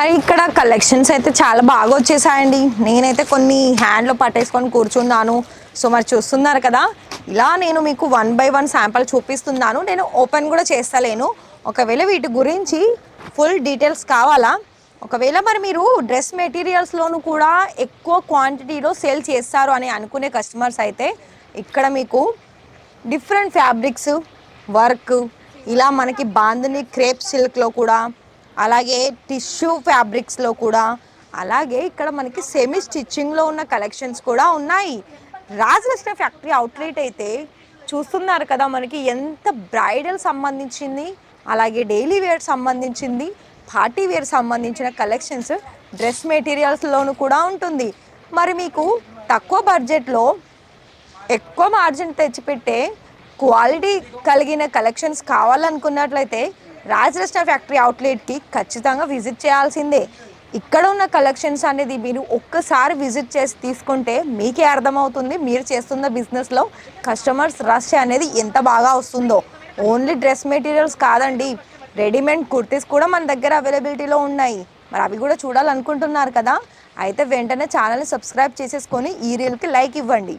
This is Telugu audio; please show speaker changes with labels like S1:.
S1: మరి ఇక్కడ కలెక్షన్స్ అయితే చాలా బాగా వచ్చేసాయండి. నేనైతే కొన్ని హ్యాండ్లో పట్టేసుకొని కూర్చున్నాను. సో మరి చూస్తున్నారు కదా, ఇలా నేను మీకు 1 బై 1 శాంపుల్ చూపిస్తున్నాను. నేను ఓపెన్ కూడా చేస్తలేను. ఒకవేళ వీటి గురించి ఫుల్ డీటెయిల్స్ కావాలా, ఒకవేళ మరి మీరు డ్రెస్ మెటీరియల్స్లోను కూడా ఎక్కువ క్వాంటిటీలో సేల్ చేస్తారు అని అనుకునే కస్టమర్స్ అయితే ఇక్కడ మీకు డిఫరెంట్ ఫ్యాబ్రిక్స్ వర్క్, ఇలా మనకి బాందిని క్రేప్ సిల్క్లో కూడా, అలాగే టిష్యూ ఫ్యాబ్రిక్స్లో కూడా, అలాగే ఇక్కడ మనకి సెమీ స్టిచ్చింగ్లో ఉన్న కలెక్షన్స్ కూడా ఉన్నాయి. రాజలక్ష్మి ఫ్యాక్టరీ అవుట్లెట్ అయితే చూస్తున్నారు కదా, మనకి ఎంత బ్రైడల్ సంబంధించింది, అలాగే డైలీ వేర్ సంబంధించింది, పార్టీ వేర్ సంబంధించిన కలెక్షన్స్ డ్రెస్ మెటీరియల్స్లోనూ కూడా ఉంటుంది. మరి మీకు తక్కువ బడ్జెట్లో ఎక్కువ మార్జిన్ తెచ్చిపెట్టే క్వాలిటీ కలిగిన కలెక్షన్స్ కావాలనుకున్నట్లయితే రాజరత్న ఫ్యాక్టరీ అవుట్లెట్కి ఖచ్చితంగా విజిట్ చేయాల్సిందే. ఇక్కడ ఉన్న కలెక్షన్స్ అనేది మీరు ఒక్కసారి విజిట్ చేసి తీసుకుంటే మీకే అర్థమవుతుంది మీరు చేస్తున్న బిజినెస్లో కస్టమర్స్ రష్ అనేది ఎంత బాగా వస్తుందో. ఓన్లీ డ్రెస్ మెటీరియల్స్ కాదండి, రెడీమేడ్ కుర్తీస్ కూడా మన దగ్గర అవైలబిలిటీలో ఉన్నాయి. మరి అవి కూడా చూడాలనుకుంటున్నారు కదా, అయితే వెంటనే ఛానల్ని సబ్స్క్రైబ్ చేసేసుకొని ఈ రీల్కి లైక్ ఇవ్వండి.